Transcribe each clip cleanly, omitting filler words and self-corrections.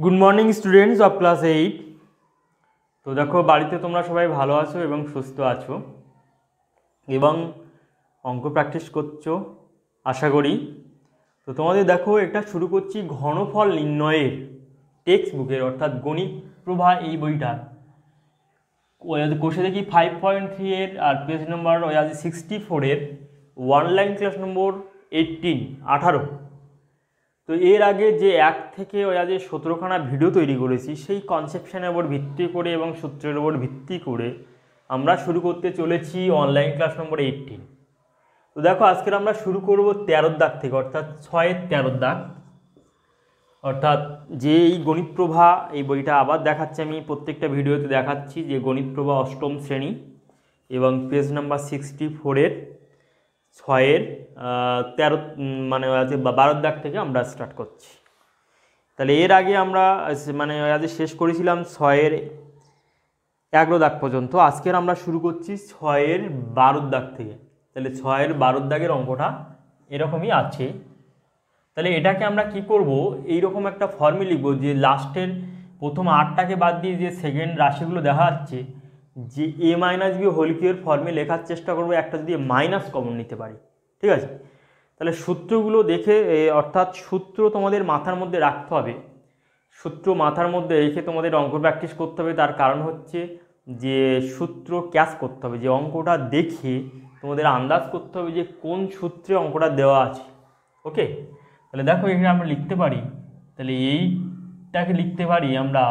Good morning students of class 8। তো দেখো বাড়িতে তোমরা সবাই ভালো আছো এবং সুস্থ আছো এবং অঙ্ক প্র্যাকটিস করছো আশা করি। তো তোমাদের দেখো এটা শুরু করছি ঘনফল নির্ণয়ের টেক্সট বুকের অর্থাৎ গণিত প্রভা এই বইটার কোষে দেখি 5.3 এর আর page number 64 online class number 18। তো এর আগে যে 1 থেকে 17খানা ভিডিও তৈরি করেছি সেই কনসেপশনের উপর ভিত্তি করে এবং সূত্রের উপর ভিত্তি করে আমরা শুরু করতে চলেছি অনলাইন ক্লাস নম্বর 18। তো দেখো আজকের আমরা শুরু করব 13 দাগ থেকে অর্থাৎ 6-এর 13 দাগ, অর্থাৎ যে এই গণিত প্রভা এই বইটা আবার দেখাচ্ছি, আমি প্রত্যেকটা ভিডিওতে দেখাচ্ছি যে গণিত প্রভা অষ্টম শ্রেণী এবং পেজ নাম্বার 64-এর 6-এর 13 মানে 12 দাগ থেকে আমরা স্টার্ট করছি। তাহলে এর আগে আমরা শেষ করেছিলাম 6-এর 11 দাগ পর্যন্ত। আজকের আমরা শুরু করছি 6-এর 12 দাগ থেকে। তাহলে 6-এর 12 দাগের অঙ্কটা এরকমই আছে। তাহলে এটাকে আমরা কি করব, এইরকম একটা ফর্মে লিখব যে লাস্টের প্রথম 8টাকে বাদ দিয়ে যে সেকেন্ড রাশিগুলো দেখা যাচ্ছে যে a মাইনাস বি হোল কিউবের ফর্মে লেখার চেষ্টা করব, একটা যদি মাইনাস কমন নিতে পারি। ঠিক আছে, তাহলে সূত্রগুলো দেখে অর্থাৎ সূত্র তোমাদের মাথার মধ্যে রাখতে হবে। সূত্র মাথার মধ্যে রেখে তোমাদের অঙ্ক প্র্যাকটিস করতে হবে। তার কারণ হচ্ছে যে সূত্র ক্যাচ করতে হবে, যে অঙ্কটা দেখে তোমাদের আন্দাজ করতে হবে যে কোন সূত্রে অঙ্কটা দেওয়া আছে। ওকে, তাহলে দেখো এখানে আমরা লিখতে পারি, তাহলে এইটাকে লিখতে পারি আমরা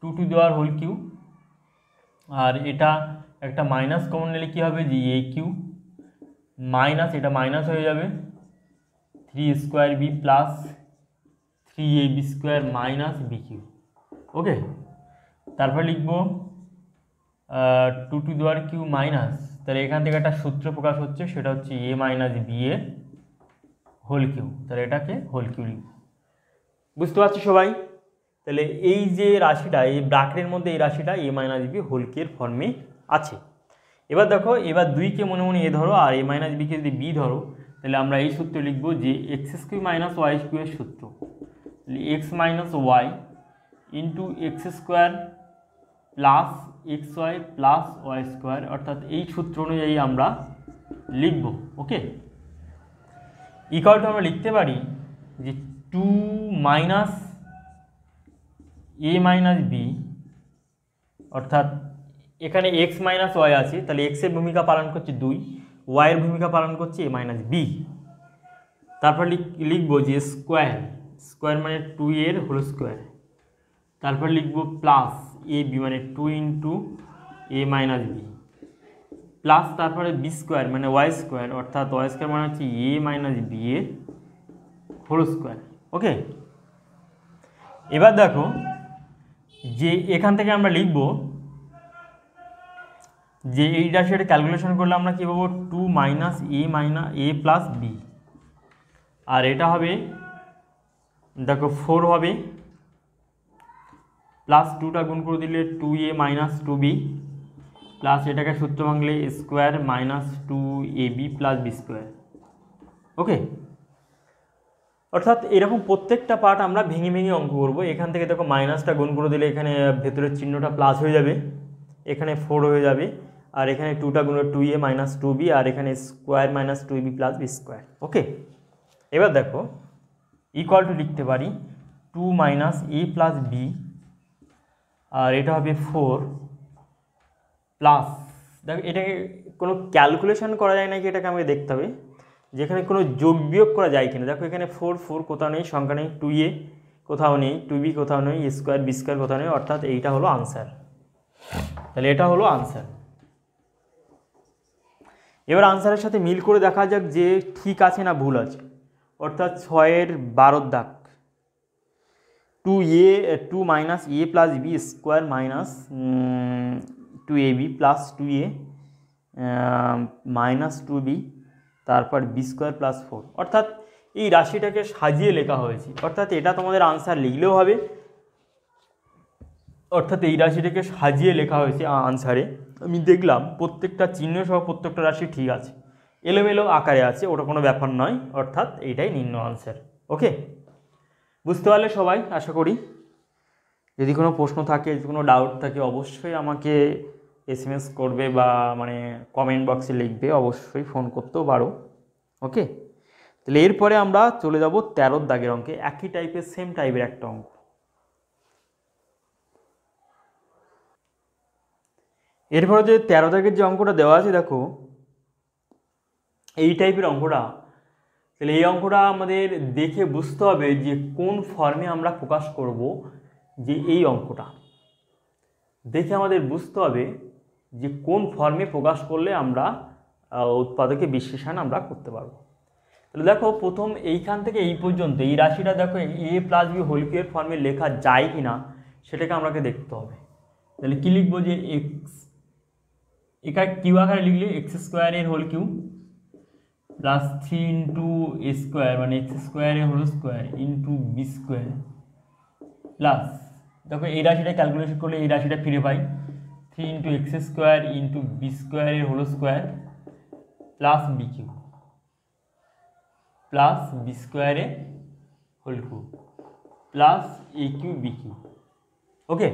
2 to the power whole cube, আর এটা একটা মাইনাস কমন নিলে কী হবে যে a কিউব মাইনাস এটা মাইনাস হয়ে যাবে 3 square B plus 3ab square minus B cube. Okay, তারপর লিখব 2 to the power cube minus, তাহলে এখান থেকে একটা সূত্র প্রকাশ হচ্ছে, সেটা হচ্ছে a মাইনাস বি এর হোল কিউব। তাহলে এটাকে হোল কিউব লিখব। বুঝতে পারছি সবাই? তাহলে এই যে রাশিটা এই ব্র্যাকেটের মধ্যে এই রাশিটা a মাইনাস বি হোল কিউবের ফর্মে আছে। এবার দেখো, এবার 2কে মনে মনে এ ধরো আর a মাইনাস বিকে যদি বি ধরো, তাহলে আমরা এই সূত্র লিখব যে এক্স স্কোয়ার মাইনাস ওয়াই স্কোয়ারের সূত্র, তাহলে x minus Y into x square plus x Y plus Y square, অর্থাৎ এই সূত্র অনুযায়ী আমরা লিখব। ওকে, ইকুয়াল টু আমরা লিখতে পারি যে 2 মাইনাস a মাইনাস বি, অর্থাৎ এখানে x মাইনাস ওয়াই আছে, তাহলে x এর ভূমিকা পালন করছে 2, y এর ভূমিকা পালন করছে a মাইনাস বি। তারপর লিখব যে স্কোয়ার, স্কোয়ার মানে 2 এর হোল স্কোয়ার, তারপর লিখব প্লাস এ বি মানে 2 into a minus b plus তারপরে বি স্কোয়ার মানে ওয়াই স্কোয়ার, অর্থাৎ ওয়াই স্কোয়ার মানে হচ্ছে a মাইনাস বি এর হোল স্কোয়ার। ওকে, এবার দেখো যে এখান থেকে আমরা লিখব যে এই রাশিটা ক্যালকুলেশন করলে আমরা কী পাবো 2 মাইনাস এ প্লাস বি, আর এটা হবে দেখো 4 হবে প্লাস 2টা গুণ করে দিলে 2a মাইনাস 2b প্লাস এটাকে সূত্র ভাঙলে square minus 2ab plus B square. Okay, অর্থাৎ এরকম প্রত্যেকটা পার্ট আমরা ভেঙে ভেঙে অঙ্ক করবো। এখান থেকে দেখো মাইনাসটা গুণ করে দিলে এখানে ভেতরের চিহ্নটা প্লাস হয়ে যাবে, এখানে 4 হয়ে যাবে, আর এখানে 2টা গুণ 2a মাইনাস 2b, আর এখানে square minus 2ab plus B square. Okay, এবার দেখো ইকুয়াল টু লিখতে পারি 2 মাইনাস এ প্লাস বি, আর এটা হবে 4 প্লাস, দেখো এটাকে কোনো ক্যালকুলেশন করা যায় নাকি এটাকে আমাকে দেখতে হবে, যেখানে কোনো যোগ বিয়োগ করা যায় কিনা। দেখো এখানে 4 কোথাও নেই, সংখ্যা নেই, 2a কোথাও নেই, 2b কোথাও নেই, স্কোয়ার বি স্কোয়ার কোথাও নেই, অর্থাৎ এইটা হলো আনসার। তাহলে এটা হলো আনসার। এবার আনসারের সাথে মিল করে দেখা যাক যে ঠিক আছে না ভুল আছে। অর্থাৎ 6-এর 12 দাগ 2 minus A plus B square minus 2ab plus 2a minus 2b তারপর বি স্কোয়ার প্লাস 4, অর্থাৎ এই রাশিটাকে সাজিয়ে লেখা হয়েছে। অর্থাৎ এটা তোমাদের আনসার লিখলেও হবে, অর্থাৎ এই রাশিটাকে সাজিয়ে লেখা হয়েছে আনসারে। আমি দেখলাম প্রত্যেকটা চিহ্ন সহ প্রত্যেকটা রাশি ঠিক আছে, এলোমেলো আকারে আছে, ওটা কোনো ব্যাপার নয়, অর্থাৎ এইটাই নিম্ন আনসার। ওকে, বুঝতে পারলে সবাই আশা করি। যদি কোনো প্রশ্ন থাকে, যদি কোনো ডাউট থাকে অবশ্যই আমাকে SMS করবে বা মানে কমেন্ট বক্সে লিখবে, অবশ্যই ফোন করতেও পারো। ওকে, তাহলে এরপরে আমরা চলে যাব 13 দাগের অঙ্কে, একই টাইপের সেম টাইপের একটা অঙ্ক। এরপরে যে 13 দাগের যে অঙ্কটা দেওয়া আছে দেখো, এই টাইপের অঙ্কটা, তাহলে এই অঙ্কটা আমাদের দেখে বুঝতে হবে যে কোন ফর্মে আমরা প্রকাশ করব। যে এই অঙ্কটা দেখে আমাদের বুঝতে হবে যে কোন ফর্মে প্রকাশ করলে আমরা উৎপাদকের বিশ্লেষণ আমরা করতে পারবো। তাহলে দেখো প্রথম এইখান থেকে এই পর্যন্ত এই রাশিটা দেখো a প্লাস বি হোল কিউবের ফর্মে লেখা যায় কি না সেটাকে আমাকে দেখতে হবে। তাহলে কী লিখবো, যে এক্স এখানে কিউ আকারে লিখলে এক্স স্কোয়ারের হোল কিউ প্লাস 3 ইন্টু এ স্কোয়ার মানে এক্স স্কোয়ারের whole square into B square plus, দেখো এই রাশিটা ক্যালকুলেশন করলে এই রাশিটা ফিরে পাই 3 into x square into B স্কোয়ারের whole square plus B cube plus B স্কোয়ারে whole cube plus A cube B cube. Okay,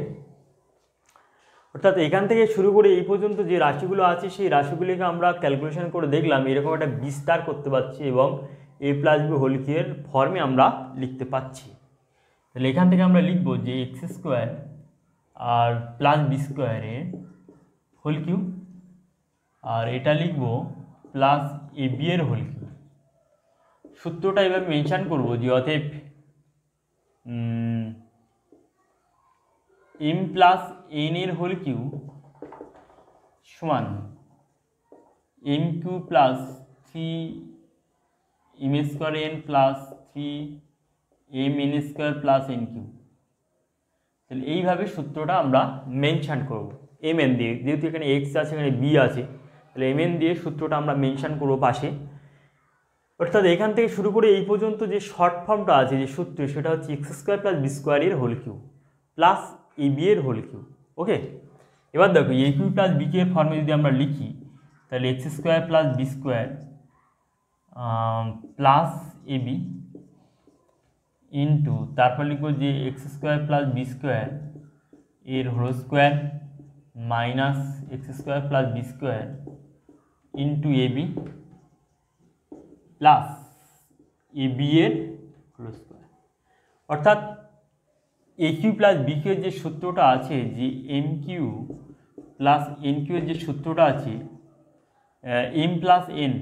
অর্থাৎ এখান থেকে শুরু করে এই পর্যন্ত যে রাশিগুলো আছে সেই রাশিগুলিকে আমরা ক্যালকুলেশন করে দেখলাম এরকম একটা বিস্তার করতে পারছি এবং a প্লাস বি হোল কিউবের ফর্মে আমরা লিখতে পাচ্ছি। তাহলে এখান থেকে আমরা লিখব যে এক্স স্কোয়ার আর প্লাস বি স্কোয়ারের হোল কিউ, আর এটা লিখব প্লাস এ বি এর হোল কিউ। সূত্রটা এভাবে মেনশন করব যে অতএব m প্লাস n এর হোল কিউ সমান m cube plus 3 m square n plus 3 m n square plus n cube. তাহলে এইভাবে সূত্রটা আমরা মেনশন করব m n দিয়ে, যেহেতু এখানে x আছে এখানে b আছে, তাহলে m n দিয়ে সূত্রটা আমরা মেনশন করব পাশে। অর্থাৎ এখান থেকে শুরু করে এই পর্যন্ত যে শর্ট ফর্মটা আছে যে সূত্র, সেটা হচ্ছে এক্স স্কোয়ার প্লাস বি স্কোয়ারের whole cube plus A B এর হোল কিউ। ওকে, এবার দেখো A cube plus B cube এর ফর্মে যদি আমরা লিখি তাহলে x square plus B square plus এ বি ইন্টু তারপর লিখবো যে x square plus B square এর whole square minus x square plus B square into A B plus A B এর হোল স্কোয়ার। অর্থাৎ এ কিউ প্লাস বি কিউ এর যে সূত্রটা আছে, যে M cube plus N cube এর যে সূত্রটা আছে M plus N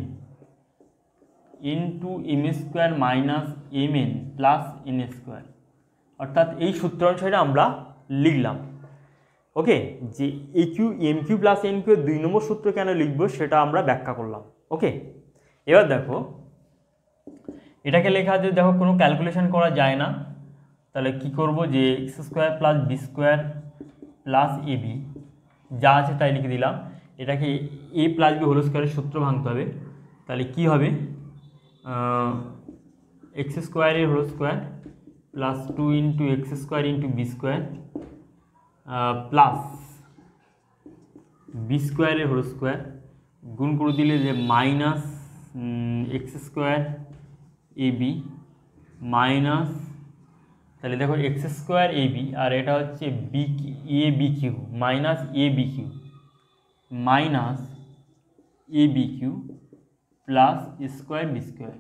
into M square minus M N plus N square, অর্থাৎ এই সূত্র অনুসারে আমরা লিখলাম। ওকে, যে এ cube M cube plus N cube এর 2 নম্বর সূত্র কেন লিখবো সেটা আমরা ব্যাখ্যা করলাম। ওকে, এবার দেখো এটাকে লেখা যদি দেখো কোনো ক্যালকুলেশন করা যায় না, তাহলে কি করব, যে x square plus B square plus এ বি যা আছে তাই লিখে দিলাম। এটাকে এ প্লাস বি হোল স্কোয়ারের সূত্র ভাঙতে হবে। তাহলে কি হবে, এক্স স্কোয়ারের whole square plus 2 into x square into B square plus B স্কোয়ারের হোল স্কোয়ার গুণ করে দিলে যে minus x square A B minus, তাহলে দেখো এক্স স্কোয়ার এ বি আর এটা হচ্ছে B A B cube minus A B cube minus A B cube plus square B square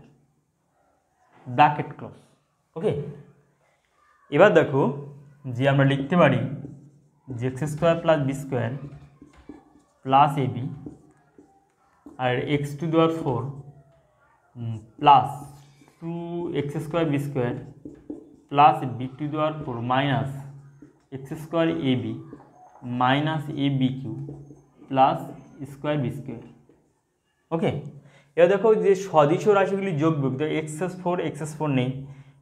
bracket close. Okay, এবার দেখো যে আমরা লিখতে পারি যে x square plus B square plus এ বি আর X to the power 4 plus 2x square B square plus B to the power 4 minus x square A B minus A B cube plus square B square. Okay, এবার দেখো যে সদিশ রাশিগুলি যোগ বিয়োগ, তো এক্স4 নেই,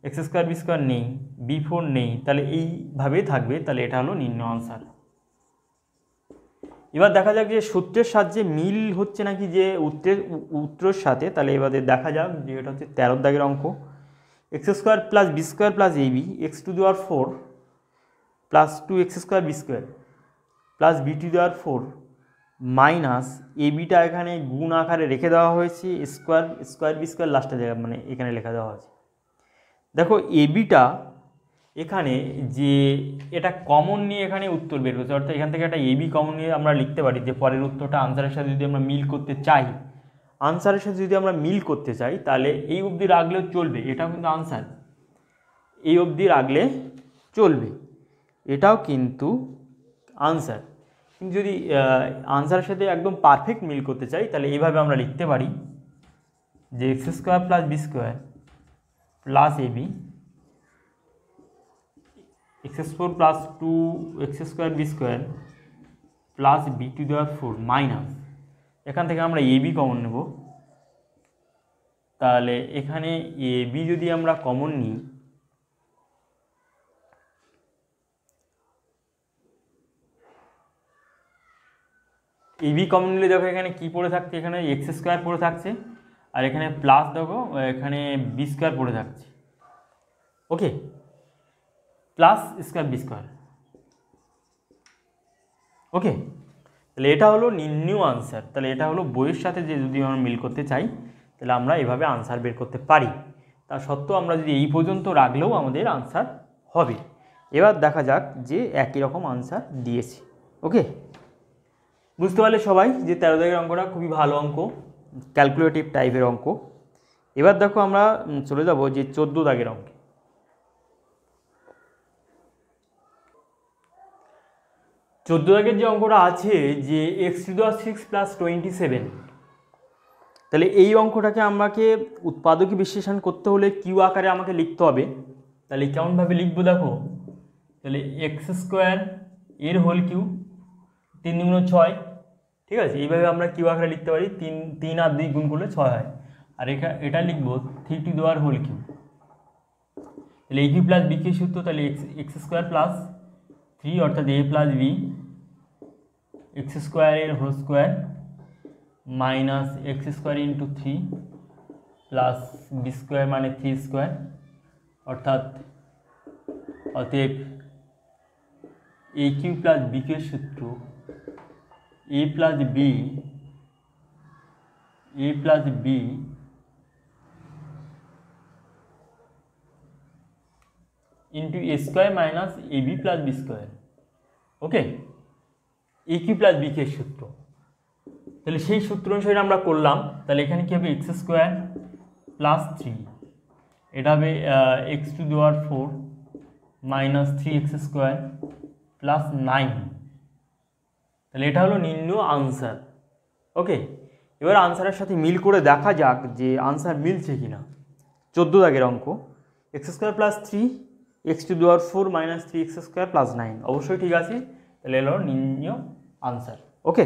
x square B square নেই, বি4 নেই, তাহলে এইভাবেই থাকবে। তাহলে এটা হলো নির্ণয় আনসার। এবার দেখা যাক যে সূত্রের সাহায্যে মিল হচ্ছে নাকি যে উত্তরের সাথে। তাহলে এবারে দেখা যাক যে এটা হচ্ছে 13 দাগের অঙ্ক। X square plus B square plus A b x to the power 4 plus 2x square B square plus B to the power 4 minus a beta এখানে গুণ আকারে রেখে দেওয়া হয়েছে, স্কোয়ার বি স্কোয়ার লাস্টের জায়গায় মানে এখানে লেখা দেওয়া হয়েছে। দেখো এ বিটা এখানে যে এটা কমন নিয়ে এখানে উত্তর বের করছে, অর্থাৎ এখান থেকে একটা এবি কমন নিয়ে আমরা লিখতে পারি যে পরের উত্তরটা আনসারের সাথে যদি আমরা মিল করতে চাই, আনসারের সাথে যদি আমরা মিল করতে চাই তাহলে এই অবধি রাখলেও চলবে, এটাও কিন্তু আনসার, এই অবধি রাখলে চলবে, এটাও কিন্তু আনসার। কিন্তু যদি আনসারের সাথে একদম পারফেক্ট মিল করতে চাই তাহলে এইভাবে আমরা লিখতে পারি যে x square plus B square plus a b x square plus 2x square B square plus B to the power 4 minus, এখান থেকে আমরা এবি কমন নেব, তাহলে এখানে এবি যদি আমরা কমন নিই, এবি কমন নিলে দেখো এখানে কি পড়ে থাকছে, এখানে এক্স স্কোয়ার পড়ে থাকছে, আর এখানে প্লাস দেখো এখানে বি স্কোয়ার পড়ে থাকছে, ওকে, প্লাস স্কোয়ার বি স্কোয়ার, ওকে। তাহলে এটা হলো নির্ণীয় আনসার। তাহলে এটা হলো বইয়ের সাথে যে যদি আমরা মিল করতে চাই তাহলে আমরা এভাবে আনসার বের করতে পারি, তা সত্ত্বেও আমরা যদি এই পর্যন্ত রাখলেও আমাদের আনসার হবে। এবার দেখা যাক যে একই রকম আনসার দিয়েছি, ওকে। বুঝতে পারলে সবাই যে 13 দাগের অঙ্কটা খুবই ভালো অঙ্ক, ক্যালকুলেটিভ টাইপের অঙ্ক। এবার দেখো আমরা চলে যাব যে 14 দাগের অঙ্কে। 14 দাগের যে অঙ্কটা আছে যে x⁶ প্লাস 27, তাহলে এই অঙ্কটাকে আমাকে উৎপাদকী বিশ্লেষণ করতে হলে কিউ আকারে আমাকে লিখতে হবে। তাহলে কেমনভাবে লিখবো দেখো, তাহলে এক্স স্কোয়ার এর হোল কিউ 3 × 6, ঠিক আছে, এইভাবে আমরা কিউ আকারে লিখতে পারি, 3 আর 2 গুণ করলে 6 হয়, আর এটা লিখবো 3 to the power whole cube. তাহলে a cube plus B cube সূত্র, তাহলে এক্স স্কোয়ার প্লাস 3 অর্থাৎ এ প্লাস বি এক্স স্কোয়ারের whole square minus x square into 3 plus B square মানে 3 স্কোয়ার, অর্থাৎ অতএব a cube plus B cube সূত্র a plus b into A square minus A B plus B square, okay, a cube plus B cube সূত্র। তাহলে সেই সূত্র অনুসারে আমরা করলাম, তাহলে এখানে কী হবে এক্স স্কোয়ার প্লাস 3, এটা হবে x to the power 4 minus 3x square plus 9, তাহলে এটা হলো নির্ণয় আনসার, ওকে। এবার আনসারের সাথে মিল করে দেখা যাক যে আনসার মিলছে কিনা। 14 দাগের অঙ্ক, x square plus 3 x to the power 4 minus 3x square plus 9, অবশ্যই ঠিক আছে, তাহলে এলো নির্ণয় আনসার, ওকে।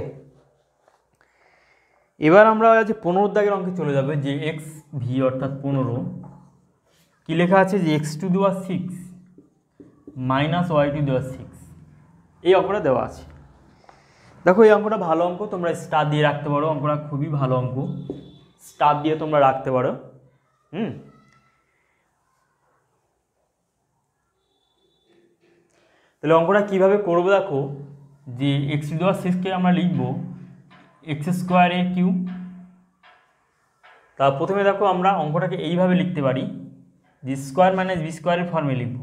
এবার আমরা যে 15 দাগের অঙ্কে চলে যাবে যে এক্স ভি অর্থাৎ 15, কী লেখা আছে যে X to the power 6 minus Y to the power 6, এই অঙ্কটা দেওয়া আছে। দেখো এই অঙ্কটা ভালো অঙ্ক, তোমরা স্টার দিয়ে রাখতে পারো, অঙ্কটা খুবই ভালো অঙ্ক, স্টার দিয়ে তোমরা রাখতে পারো। তাহলে অঙ্কটা কীভাবে করবো দেখো, যে এক্স টু দি পাওয়ার 6কে আমরা লিখবো এক্স স্কোয়ার এ কিউ। তা প্রথমে দেখো আমরা অঙ্কটাকে এইভাবে লিখতে পারি যে স্কোয়ার মাইনাস বি স্কোয়ারের ফর্মে লিখব।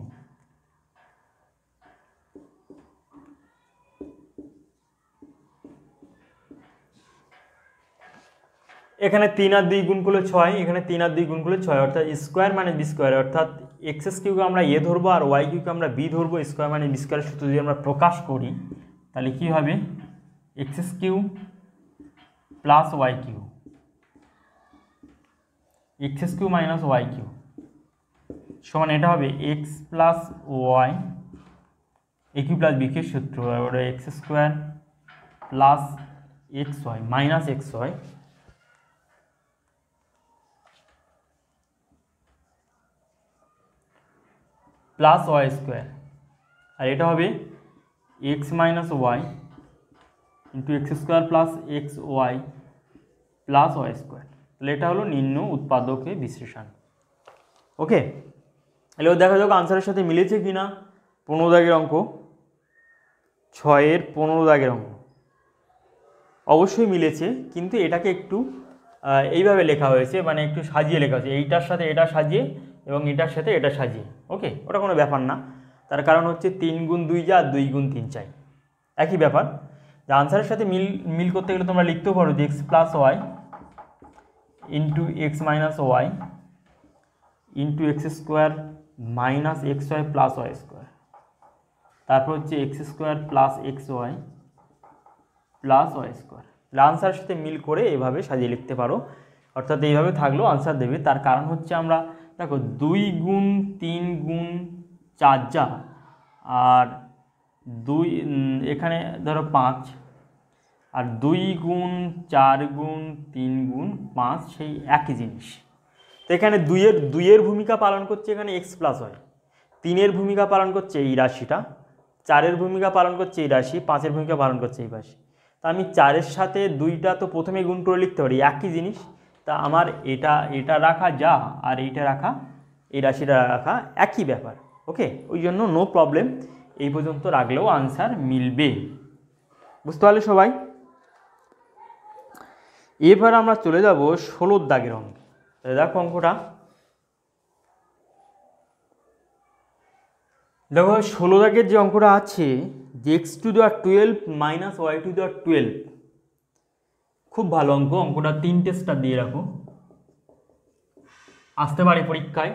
এখানে 3 আর 2 গুণ করলে 6, এখানে 3 আর 2 গুণ করলে 6, অর্থাৎ স্কোয়ার মাইনাস বি স্কোয়ার, অর্থাৎ এক্স কিউকে আমরা এ ধরবো আর ওয়াই কিউকে আমরা বি ধরবো। স্কোয়ার মাইনাস বি স্কোয়ারের সূত্র যদি আমরা প্রকাশ করি তাহলে কী হবে X cube plus Y cube, X cube minus Y cube সমান এটা হবে x plus Y A cube plus B cube সূত্র, ওটা X square plus x Y minus x Y plus Y square, আর এটা হবে x minus Y into x square plus x Y plus Y square. তাহলে এটা হলো নির্ণয় উৎপাদকে বিশ্লেষণ, ওকে। তাহলে দেখা যাক আনসারের সাথে মিলেছে কি না। 15 দাগের অঙ্ক, 6-এর 15 দাগের অঙ্ক অবশ্যই মিলেছে, কিন্তু এটাকে একটু এইভাবে লেখা হয়েছে, মানে একটু সাজিয়ে লেখা হয়েছে, এইটার সাথে এটা সাজিয়ে এবং এটার সাথে এটা সাজিয়ে, ওকে, ওটা কোনো ব্যাপার না। তার কারণ হচ্ছে 3 গুণ 2 যা 2 গুণ 3 চাই, একই ব্যাপার। যে আনসারের সাথে মিল করতে গেলে তোমরা লিখতেও পারো যে x plus y into x minus Y into x square minus x Y plus Y square, তারপর হচ্ছে x square plus x Y plus Y square. আনসারের সাথে মিল করে এভাবে সাজিয়ে লিখতে পারো, অর্থাৎ এইভাবে থাকলেও আনসার দেবে। তার কারণ হচ্ছে আমরা দেখো 2 গুণ 3 গুণ 4 যা আর 2 এখানে ধরো 5 আর 2 গুণ 4 গুণ 3 গুণ 5 সেই একই জিনিস। তো এখানে 2 এর ভূমিকা পালন করছে এখানে এক্স প্লাস ওয়াই, 3-এর ভূমিকা পালন করছে এই রাশিটা, 4-এর ভূমিকা পালন করছে এই রাশি, 5-এর ভূমিকা পালন করছে এই রাশি। তা আমি 4-এর সাথে 2টা তো প্রথমে গুণ করে লিখতে পারি, একই জিনিস। তা আমার এটা রাখা যা আর এইটা রাখা, এই রাশিটা রাখা একই ব্যাপার, ওকে। ওই জন্য নো প্রবলেম, এই পর্যন্ত রাখলেও আনসার মিলবে। বুঝতে পারলে সবাই? এবার আমরা চলে যাব 16 দাগের অঙ্কে। দেখো অঙ্কটা, দেখো 16 দাগের যে অঙ্কটা আছে যে এক্স টু দেওয়ার 12 মাইনাস ওয়াই টু দেওয়ার 12, খুব ভালো অঙ্ক। অঙ্কটা 3টে স্টার দিয়ে রাখো, আসতে পারে পরীক্ষায়।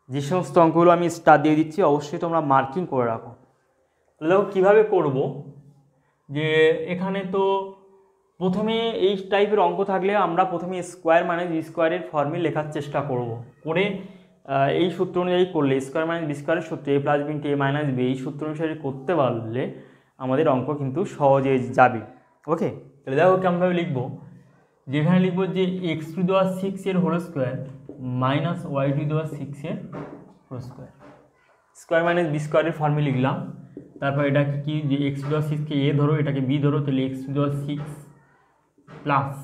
যে সমস্ত অঙ্কগুলো আমি স্টার দিয়ে দিচ্ছি অবশ্যই তোমরা মার্কিং করে রাখো। দেখো কীভাবে করব, যে এখানে তো প্রথমে এই টাইপের অঙ্ক থাকলে আমরা প্রথমে স্কোয়ার মাইনাস বি স্কোয়ারের ফর্মে লেখার চেষ্টা করব, করে এই সূত্র অনুযায়ী করলে স্কোয়ার মাইনাস বি স্কোয়ারের সূত্র a plus b into A minus B, এই সূত্র অনুসারে করতে পারলে আমাদের অঙ্ক কিন্তু সহজে যাবে, ওকে। তাহলে দেখো কেমনভাবে লিখবো, যেখানে লিখবো যে এক্স টু দেওয়া 6 এর হোল স্কোয়ার মাইনাস ওয়াই টু দেওয়া 6 এর whole square, square minus b স্কোয়ারের ফর্মে লিখলাম। তারপর এটা কি, যে এক্স টু দেওয়া 6কে এ ধরো, এটাকে বি ধরো, তাহলে এক্স টু দেওয়া 6 প্লাস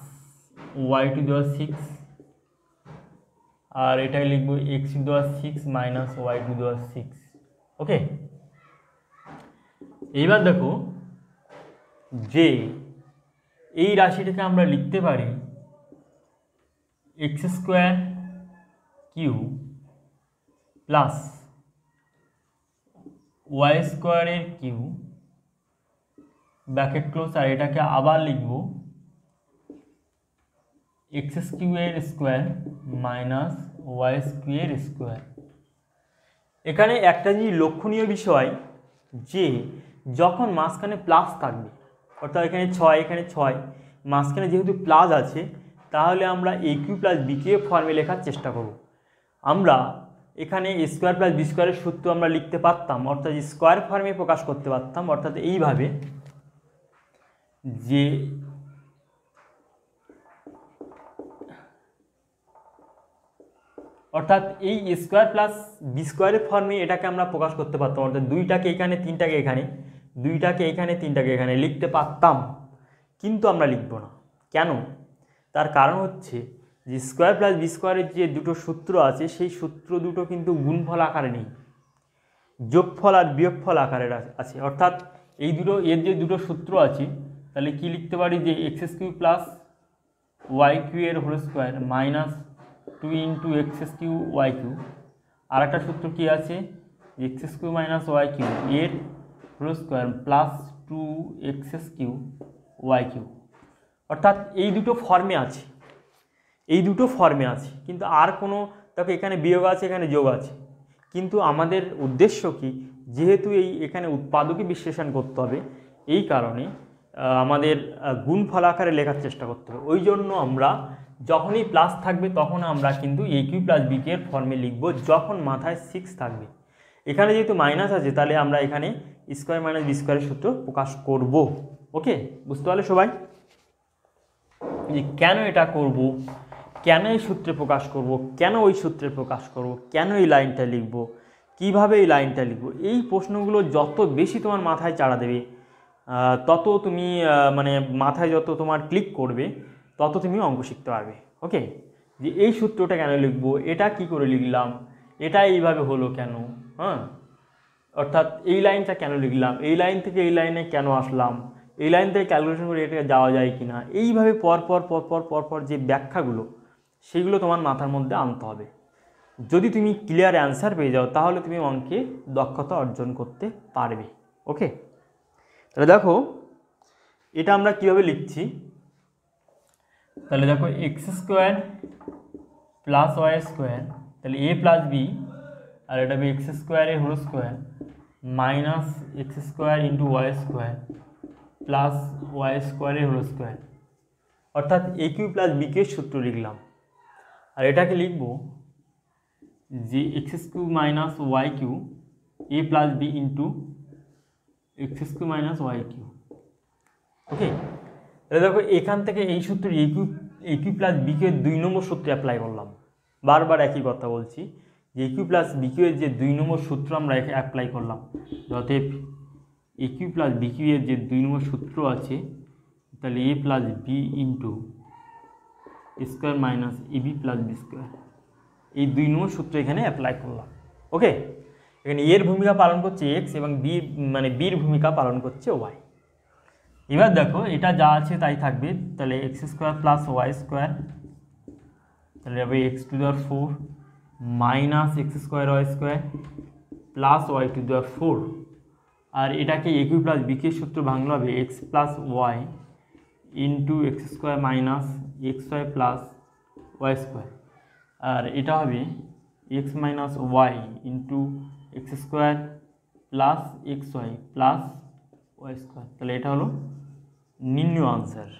ওয়াই টু দেওয়া 6, আর এটাকে লিখবো এক্স টু দেওয়া 6 মাইনাস ওয়াই টু দেওয়া 6, ওকে। এইবার দেখো যে এই রাশিটাকে আমরা লিখতে পারি x square cube plus y স্কোয়ারের কিউ ব্র্যাকেট ক্লোজ, আর এটাকে আবার লিখব এক্স কিউয়ের square minus y square square. এখানে একটা জিনিস লক্ষণীয় বিষয়, যে যখন মাঝখানে প্লাস থাকবে, অর্থাৎ এখানে 6 এখানে 6, মাঝখানে যেহেতু প্লাস আছে, তাহলে আমরা এ কিউ প্লাস বি কিউ ফর্মে লেখার চেষ্টা করব। আমরা এখানে স্কোয়ার প্লাস বি স্কোয়ারের সূত্র আমরা লিখতে পারতাম, অর্থাৎ স্কোয়ার ফর্মে প্রকাশ করতে পারতাম, অর্থাৎ এইভাবে যে অর্থাৎ এই স্কোয়ার প্লাস বি স্কোয়ারের ফর্মে এটাকে আমরা প্রকাশ করতে পারতাম, অর্থাৎ 2টাকে এখানে 3টাকে এখানে, 2টাকে এখানে 3টাকে এখানে লিখতে পারতাম, কিন্তু আমরা লিখব না। কেন? তার কারণ হচ্ছে যে স্কোয়ার প্লাস বি স্কোয়ারের যে দুটো সূত্র আছে, সেই সূত্র দুটো কিন্তু গুণফল আকারে নেই, যোগফল আর বিয়োগফল আকারে আছে। অর্থাৎ এই দুটো এর যে দুটো সূত্র আছে, তাহলে কি লিখতে পারি, যে x cube plus Y cube এর whole square minus 2 into x cube y cube, আর একটা সূত্র কি আছে, x cube minus Y cube এর whole square plus 2 x cube y cube. অর্থাৎ এই দুটো ফর্মে আছে, এই দুটো ফর্মে আছে, কিন্তু আর কোনো, দেখো এখানে বিয়োগ আছে এখানে যোগ আছে, কিন্তু আমাদের উদ্দেশ্য কি, যেহেতু এখানে উৎপাদকে বিশ্লেষণ করতে হবে, এই কারণে আমাদের গুণফল আকারে লেখার চেষ্টা করতে হবে। ওই জন্য আমরা যখনই প্লাস থাকবে তখন আমরা কিন্তু এ কিউ প্লাস বি কিউ এর ফর্মে লিখব, যখন মাথায় 6 থাকবে। এখানে যেহেতু মাইনাস আছে, তাহলে আমরা এখানে স্কোয়ার মাইনাস বি স্কোয়ারের সূত্র প্রকাশ করব, ওকে। বুঝতে পারলে সবাই যে কেন এটা করব, কেন এই সূত্রে প্রকাশ করব, কেন ওই সূত্রে প্রকাশ করব, কেন এই লাইনটা লিখব, কিভাবে এই লাইনটা লিখব, এই প্রশ্নগুলো যত বেশি তোমার মাথায় চাড়া দেবে, তত তুমি মানে মাথায় যত তোমার ক্লিক করবে, তত তুমি অঙ্ক শিখতে পারবে, ওকে। যে এই সূত্রটা কেন লিখব, এটা কি করে লিখলাম, এটা এইভাবে হলো কেন, হ্যাঁ, অর্থাৎ এই লাইনটা কেন লিখলাম, এই লাইন থেকে এই লাইনে কেন আসলাম, এই লাইন থেকে ক্যালকুলেশন করে এটা যাওয়া যায় কি না, এইভাবে পরপর যে ব্যাখ্যাগুলো, সেগুলো তোমার মাথার মধ্যে আনতে হবে। যদি তুমি ক্লিয়ার অ্যান্সার পেয়ে যাও তাহলে তুমি অঙ্কে দক্ষতা অর্জন করতে পারবে। ওকে, তাহলে দেখো এটা আমরা কীভাবে লিখছি, তাহলে দেখো x square plus Y square, তাহলে এ প্লাস বি, আর এটা হবে এক্স স্কোয়ারের whole square minus x square into y square plus y স্কোয়ারের হোল স্কোয়ার, অর্থাৎ এ কিউ প্লাস বি কিউ সূত্র লিখলাম। আর এটাকে লিখব যে x cube minus Y cube a plus b into x cube minus Y cube. Okay, তাহলে দেখো এখান থেকে এই সূত্র a cube plus B cube এর 2 নম্বর সূত্রে অ্যাপ্লাই করলাম। বারবার একই কথা বলছি যে এ কিউ প্লাস বি কিউ এর যে 2 নম্বর সূত্র আমরা অ্যাপ্লাই করলাম, অতএব a cube plus B cube এর যে 2 নম্বর সূত্র আছে, তাহলে a plus b into square minus A B plus B square, এই 2 নম্বর সূত্র এখানে অ্যাপ্লাই করলাম। ওকে, এখানে এর ভূমিকা পালন করছে এক্স এবং বি মানে বির ভূমিকা পালন করছে ওয়াই। এবার দেখো এটা যা আছে তাই থাকবে, তাহলে x square plus Y square, তাহলে হবে x to the power 4 minus x square y square plus y to the power 4, আর এটাকে a cube plus B cube সূত্র ভাঙলে হবে x plus y into x square minus x Y plus Y square, আর এটা হবে x minus Y into x square plus x Y plus Y square. তাহলে এটা হলো নির্ণয় আনসার।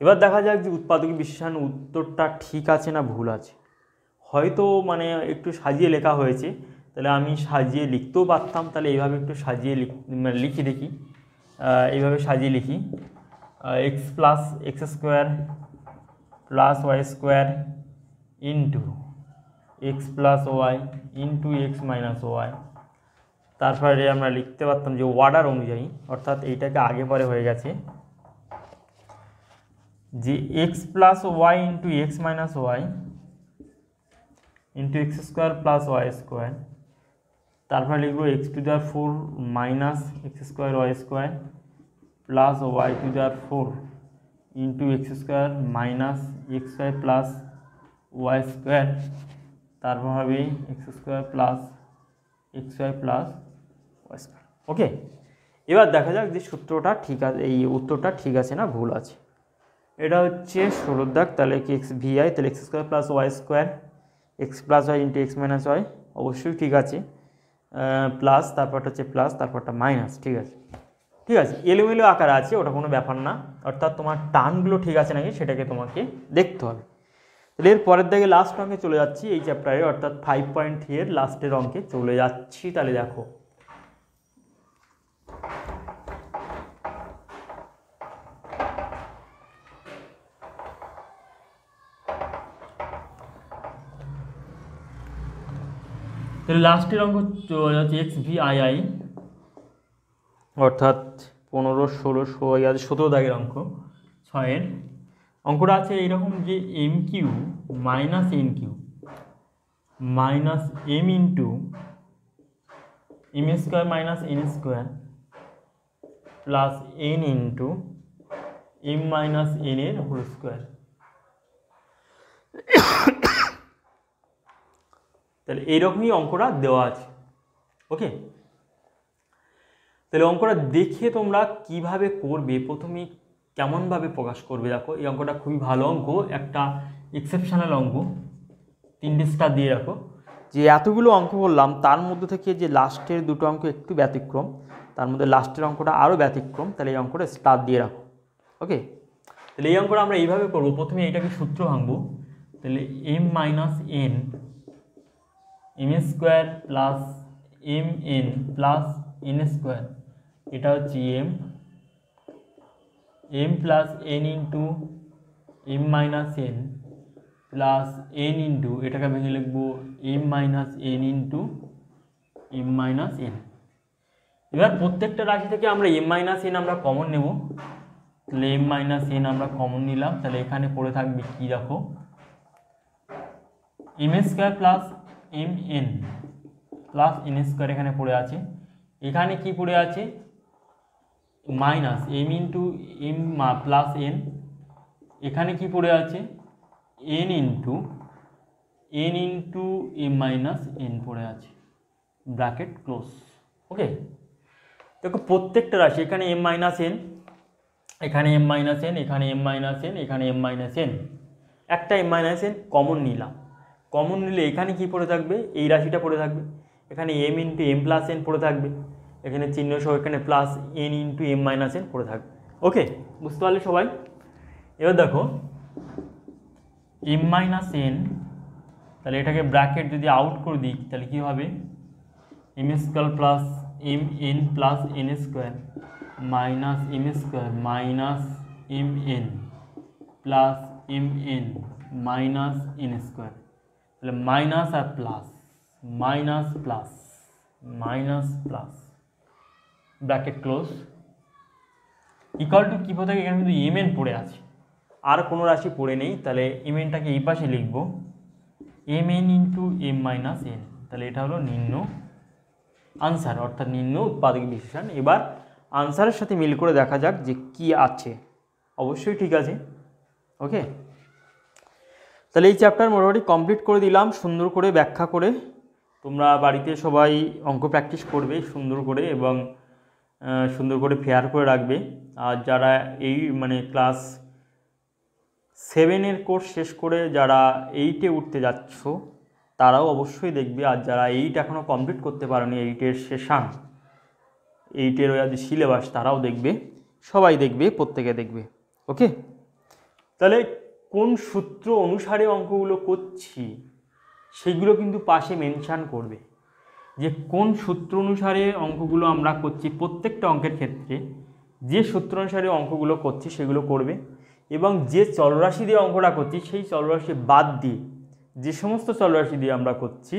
এবার দেখা যাক যে উৎপাদক বিশ্লেষণ উত্তরটা ঠিক আছে না ভুল আছে। হয়তো মানে একটু সাজিয়ে লেখা হয়েছে, তাহলে আমি সাজিয়ে লিখতেও পারতাম, তাহলে এইভাবে একটু সাজিয়ে লিখি দেখি, এইভাবে সাজিয়ে লিখি x plus x square plus Y square into x plus y into x minus y. তারপরে আমরা লিখতে পারতাম যে অর্ডার অনুযায়ী, অর্থাৎ এইটাকে আগে পরে হয়ে গেছে যে x plus y into x minus Y into x square plus Y square, তারপরে লিখবো x to the power 4 minus x square y square plus y to the power 4 into x square minus x Y plus Y square, তারপর হবে x square plus x Y plus Y square. Okay, এবার দেখা যাক যে সূত্রটা ঠিক আছে, এই উত্তরটা ঠিক আছে না ভুল আছে। এটা হচ্ছে 16 দাগ, তাহলে কি এক্স ভি আই, তাহলে x square plus Y square x plus y into x minus y, অবশ্যই ঠিক আছে, প্লাস তারপরটা হচ্ছে প্লাস তারপরটা মাইনাস, ঠিক আছে ঠিক আছে, এলোমেলো আকারে আছে, ওটা কোনো ব্যাপার না, অর্থাৎ তোমার টার্মগুলো ঠিক আছে নাকি সেটাকে তোমাকে দেখতে হবে। তাহলে এর পরের দিকে লাস্ট অঙ্কে চলে যাচ্ছি এই চ্যাপ্টারে, অর্থাৎ 5.3 এর লাস্টের অঙ্কে চলে যাচ্ছি। তাহলে দেখো তাহলে লাস্টের অঙ্ক চলে যাচ্ছে এক্স ভি আই আই, অর্থাৎ 15, 16, 17 দাগের অঙ্ক 6-এর অঙ্কটা আছে এইরকম যে M cube minus n cube minus m into M square minus n square plus N into m minus n এর হোল স্কোয়ার। তাহলে এইরকমই অঙ্কটা দেওয়া আছে। ওকে, তাহলে অঙ্কটা দেখে তোমরা কিভাবে করবে, প্রথমে কেমনভাবে প্রকাশ করবে। দেখো এই অঙ্কটা খুবই ভালো অঙ্ক, একটা এক্সেপশনাল অঙ্ক, 3টে স্টার দিয়ে রাখো। যে এতগুলো অঙ্ক বললাম তার মধ্যে থেকে যে লাস্টের 2টো অঙ্ক একটু ব্যতিক্রম, তার মধ্যে লাস্টের অঙ্কটা আরও ব্যতিক্রম, তাহলে এই অঙ্কটা স্টার দিয়ে রাখো। ওকে, তাহলে এই অঙ্কটা আমরা এইভাবে করবো, প্রথমে এইটাকে সূত্র ভাঙবো, তাহলে m minus n m square plus m N plus N square, এটা হচ্ছে m plus N into m minus n plus N into, এটাকে ভেঙে লিখবো m minus n into m minus n. এবার প্রত্যেকটা রাশি থেকে আমরা এম মাইনাস এন আমরা কমন নেব, তাহলে এম মাইনাস এন আমরা কমন নিলাম, তাহলে এখানে পড়ে থাকবে কি দেখো m square plus m N plus N square এখানে পড়ে আছে, এখানে কি পড়ে আছে minus m into m plus n, এখানে কি পড়ে আছে n into n into m minus n পড়ে আছে, ব্র্যাকেট ক্লোজ। ওকে, দেখো প্রত্যেকটা রাশি, এখানে এম মাইনাস এন, এখানে এম মাইনাস এন, এখানে এম মাইনাস এন, এখানে এম মাইনাস এন, একটা এম মাইনাস এন কমন নিলাম। কমন নিলে এখানে কি পড়ে থাকবে, এই রাশিটা পড়ে থাকবে, এখানে m into m plus n পড়ে থাকবে, এখানে চিহ্ন সহ এখানে plus N into m minus n পড়ে থাকবে। ওকে, বুঝতে পারলে সবাই? এবার দেখো এম মাইনাস এন, তাহলে এটাকে ব্র্যাকেট যদি আউট করে দিই তাহলে কী হবে, m square plus m N plus N square minus m square minus M N plus m n minus n square, তাহলে মাইনাস আর plus, minus plus, minus plus, bracket close, equal to কী থাকে, এখানে কিন্তু এম এন পড়ে আছে, আর কোনো রাশি পড়ে নেই, তাহলে এম এনটাকে এই পাশে লিখব m n into m minus n, তাহলে এটা হলো নিম্ন আনসার, অর্থাৎ নিম্ন উৎপাদক বিশেষণ। এবার আনসারের সাথে মিল করে দেখা যাক যে কি আছে, অবশ্যই ঠিক আছে। ওকে, তাহলে এই চ্যাপ্টার মোটামুটি কমপ্লিট করে দিলাম সুন্দর করে ব্যাখ্যা করে। তোমরা বাড়িতে সবাই অঙ্ক প্র্যাকটিস করবে সুন্দর করে এবং সুন্দর করে ফেয়ার করে রাখবে। আর যারা এই মানে ক্লাস 7-এর কোর্স শেষ করে যারা 8-এ উঠতে যাচ্ছ তারাও অবশ্যই দেখবে, আর যারা 8 এখনও কমপ্লিট করতে পারেনি, 8-এর সেশন, 8-এর যে সিলেবাস তারাও দেখবে, সবাই দেখবে, প্রত্যেকে দেখবে। ওকে, তাহলে কোন সূত্র অনুসারে অঙ্কগুলো করছি সেগুলো কিন্তু পাশে মেনশান করবে, যে কোন সূত্র অনুসারে অঙ্কগুলো আমরা করছি। প্রত্যেকটা অঙ্কের ক্ষেত্রে যে সূত্র অনুসারে অঙ্কগুলো করছি সেগুলো করবে, এবং যে চলরাশি দিয়ে অঙ্কটা করছি সেই চলরাশি বাদ দিয়ে যে সমস্ত চলরাশি দিয়ে আমরা করছি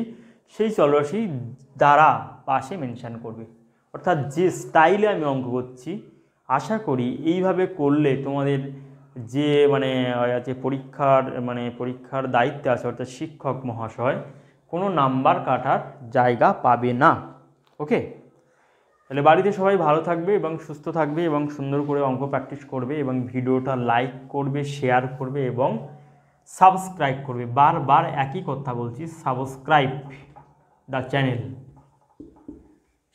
সেই চলরাশি দ্বারা পাশে মেনশান করবে। অর্থাৎ যে স্টাইলে আমি অঙ্ক করছি, আশা করি এইভাবে করলে তোমাদের যে আছে পরীক্ষার দায়িত্বে আছে অর্থাৎ শিক্ষক মহাশয় কোনো নাম্বার কাটার জায়গা পাবে না। ওকে, তাহলে বাড়িতে সবাই ভালো থাকবে এবং সুস্থ থাকবে এবং সুন্দর করে অঙ্ক প্র্যাকটিস করবে এবং ভিডিওটা লাইক করবে, শেয়ার করবে এবং সাবস্ক্রাইব করবে। বারবার একই কথা বলছি, subscribe the channel,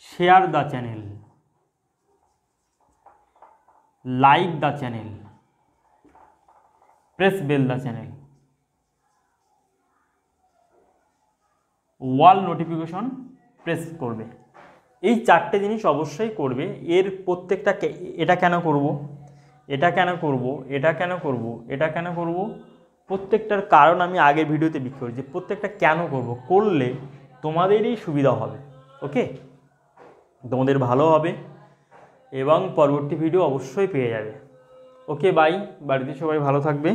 share the channel, like the channel, press bell the channel, all notification press করবে। এই 4টে জিনিস অবশ্যই করবে। এর প্রত্যেকটা, এটা কেন করব, এটা কেন করব, এটা কেন করব, এটা কেন করব, প্রত্যেকটার কারণ আমি আগের ভিডিওতে বিক্রি করি, যে প্রত্যেকটা কেন করব, করলে তোমাদেরই সুবিধা হবে। ওকে, তোমাদের ভালো হবে এবং পরবর্তী ভিডিও অবশ্যই পেয়ে যাবে। ওকে, বাই, বাড়িতে সবাই ভালো থাকবে।